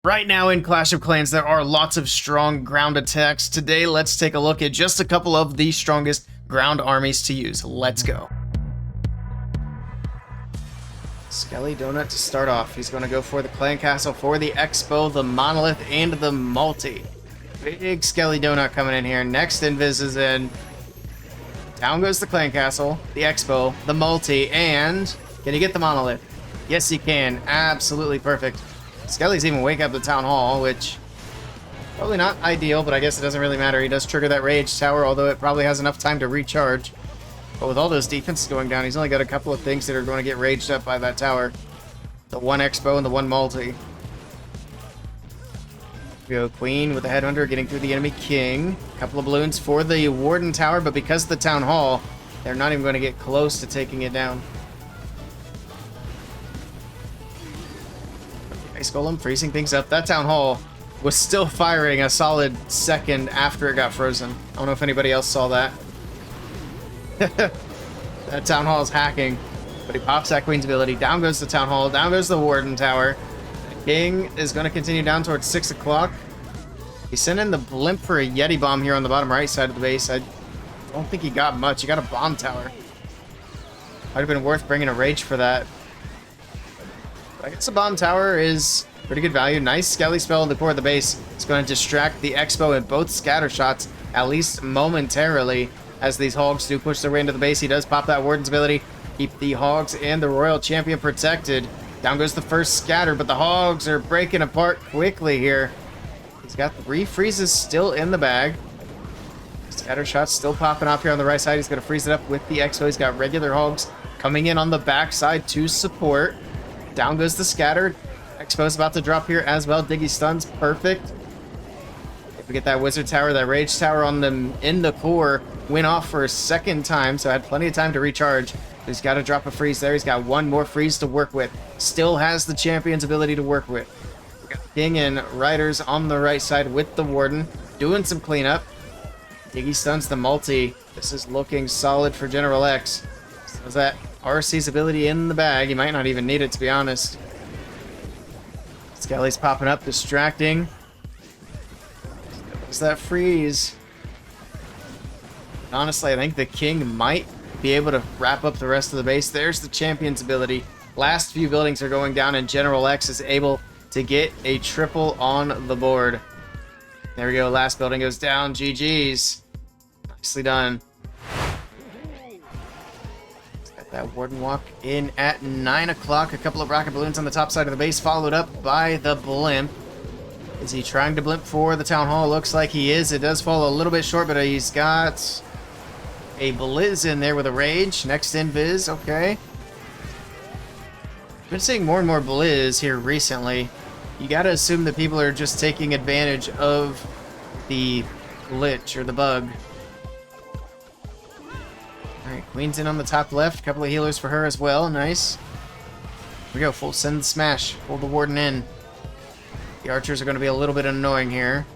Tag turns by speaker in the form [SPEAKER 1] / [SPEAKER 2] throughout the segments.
[SPEAKER 1] Right now in Clash of Clans, there are lots of strong ground attacks. Today, let's take a look at just a couple of the strongest ground armies to use. Let's go. Skelly Donut to start off. He's going to go for the Clan Castle, for the Expo, the Monolith, and the Multi. Big Skelly Donut coming in here. Next Invis is in. Down goes the Clan Castle, the Expo, the Multi, and can you get the Monolith? Yes, he can. Absolutely perfect. Skelly's even wake up the Town Hall, which probably not ideal, but I guess it doesn't really matter. He does trigger that Rage Tower, although it probably has enough time to recharge. But with all those defenses going down, he's only got a couple of things that are going to get raged up by that tower. The one Expo and the one Multi. We go Queen with the Headhunter getting through the enemy King. A couple of balloons for the Warden Tower, but because of the Town Hall, they're not even going to get close to taking it down. Ice Golem freezing things up. That Town Hall was still firing a solid second after it got frozen. I don't know if anybody else saw that. That Town Hall is hacking, but he pops that Queen's ability. Down goes the Town Hall. Down goes the Warden Tower. The King is going to continue down towards 6 o'clock. He's sending the Blimp for a Yeti Bomb here on the bottom right side of the base. I don't think he got much. He got a Bomb Tower. Might have been worth bringing a Rage for that. I guess a Bomb Tower is pretty good value. Nice Skelly spell in the core of the base. It's going to distract the Expo in both scatter shots, at least momentarily, as these Hogs do push their way into the base. He does pop that Warden's ability. Keep the Hogs and the Royal Champion protected. Down goes the first scatter, but the Hogs are breaking apart quickly here. He's got 3 freezes still in the bag. Scatter shots still popping off here on the right side. He's going to freeze it up with the Expo. He's got regular Hogs coming in on the back side to support. Down goes the scatter. Expo's about to drop here as well. Diggy stuns, perfect. If we get that Wizard Tower, that Rage Tower on them in the core went off for a second time, so had plenty of time to recharge. He's got to drop a freeze there. He's got one more freeze to work with. Still has the Champion's ability to work with. We got King and Riders on the right side with the Warden, doing some cleanup. Diggy stuns the Multi. This is looking solid for General X. So is that RC's ability in the bag. He might not even need it, to be honest. Skelly's popping up, distracting. What's that freeze? Honestly, I think the King might be able to wrap up the rest of the base. There's the Champion's ability. Last few buildings are going down, and General X is able to get a triple on the board. There we go. Last building goes down. GG's. Nicely done. That Warden walk in at 9 o'clock. A couple of rocket balloons on the top side of the base, followed up by the Blimp. Is he trying to Blimp for the Town Hall? Looks like he is. It does fall a little bit short, but he's got a Blizz in there with a Rage. Next Invis, okay. Been seeing more and more Blizz here recently. You gotta assume that people are just taking advantage of the glitch or the bug. Alright, Queen's in on the top left. A couple of healers for her as well. Nice. Here we go. Full send the smash. Pull the Warden in. The archers are going to be a little bit annoying here.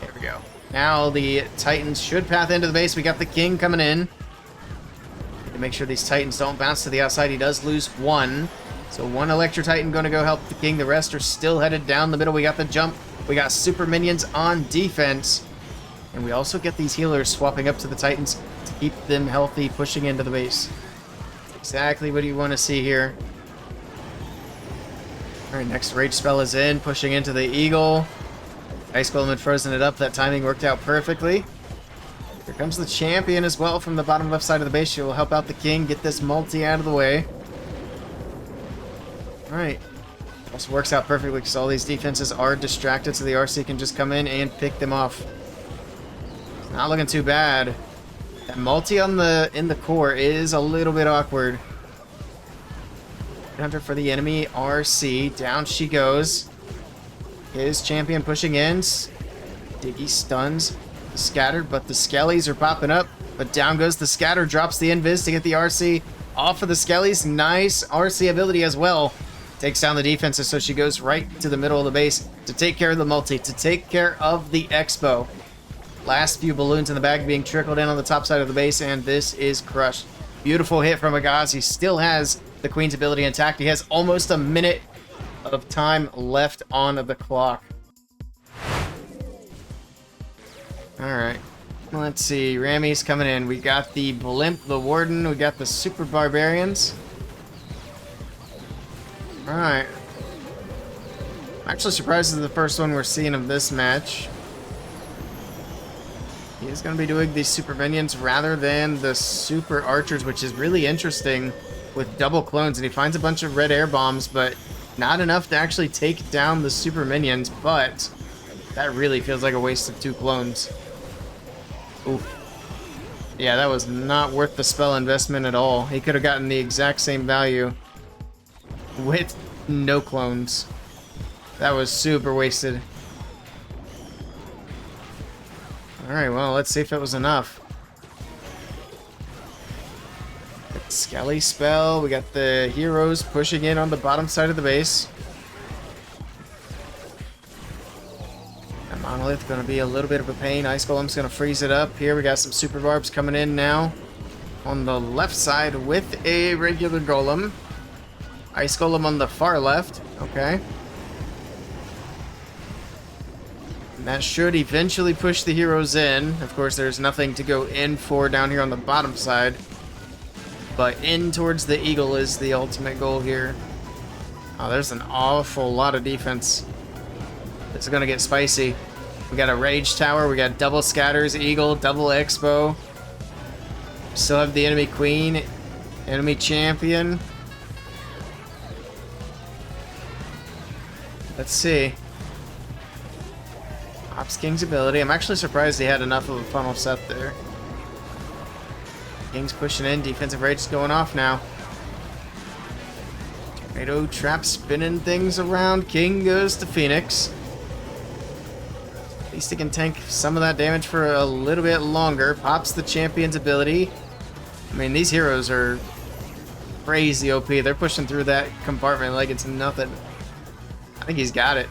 [SPEAKER 1] There we go. Now the Titans should path into the base. We got the King coming in. Need to make sure these Titans don't bounce to the outside. He does lose one. So one Electro Titan going to go help the King. The rest are still headed down the middle. We got the jump. We got super minions on defense. And we also get these healers swapping up to the Titans to keep them healthy, pushing into the base. Exactly what you want to see here. Alright, next Rage spell is in, pushing into the Eagle. Ice Golem had frozen it up. That timing worked out perfectly. Here comes the Champion as well from the bottom left side of the base. She will help out the King, get this Multi out of the way. Alright. Also works out perfectly because all these defenses are distracted, so the RC can just come in and pick them off. Not looking too bad. That Multi on in the core is a little bit awkward. Hunter for the enemy RC. Down she goes. His Champion pushing in. Diggy stuns the scatter, but the Skellies are popping up. But down goes the scatter. Drops the Invis to get the RC off of the Skellies. Nice RC ability as well. Takes down the defenses, so she goes right to the middle of the base to take care of the Multi, to take care of the Expo. Last few balloons in the bag being trickled in on the top side of the base, and this is crushed. Beautiful hit from Agaz. He still has the Queen's ability intact. He has almost a minute of time left on the clock. Alright. Let's see. Rammy's coming in. We got the Blimp, the Warden. We got the Super Barbarians. Alright. I'm actually surprised this is the first one we're seeing of this match. He's going to be doing these Super Minions rather than the Super Archers, which is really interesting with double clones. And he finds a bunch of red air bombs, but not enough to actually take down the Super Minions. But that really feels like a waste of 2 clones. Oof. Yeah, that was not worth the spell investment at all. He could have gotten the exact same value with no clones. That was super wasted. Alright, well, let's see if it was enough. Skelly spell. We got the heroes pushing in on the bottom side of the base. That monolith going to be a little bit of a pain. Ice Golem's going to freeze it up. Here we got some super barbs coming in now. On the left side with a regular golem. Ice Golem on the far left. Okay. And that should eventually push the heroes in. Of course, there's nothing to go in for down here on the bottom side. But in towards the eagle is the ultimate goal here. Oh, there's an awful lot of defense. It's going to get spicy. We got a rage tower. We got double scatters, eagle, double expo. Still have the enemy queen, enemy champion. Let's see. Ops King's ability. I'm actually surprised he had enough of a funnel set there. King's pushing in. Defensive rage is going off now. Tornado trap spinning things around. King goes to Phoenix. At least he can tank some of that damage for a little bit longer. Pops the champion's ability. I mean, these heroes are crazy OP. They're pushing through that compartment like it's nothing. I think he's got it.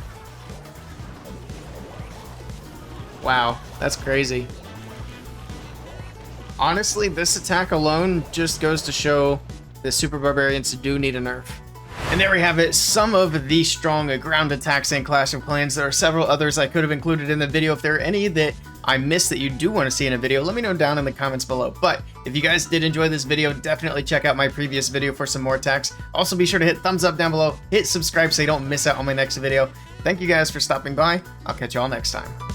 [SPEAKER 1] Wow, that's crazy. Honestly, this attack alone just goes to show the Super Barbarians do need a nerf. And there we have it, some of the strong ground attacks in Clash of Clans. There are several others I could have included in the video. If there are any that I missed that you do want to see in a video, let me know down in the comments below. But if you guys did enjoy this video, definitely check out my previous video for some more attacks. Also, be sure to hit thumbs up down below, hit subscribe so you don't miss out on my next video. Thank you guys for stopping by. I'll catch you all next time.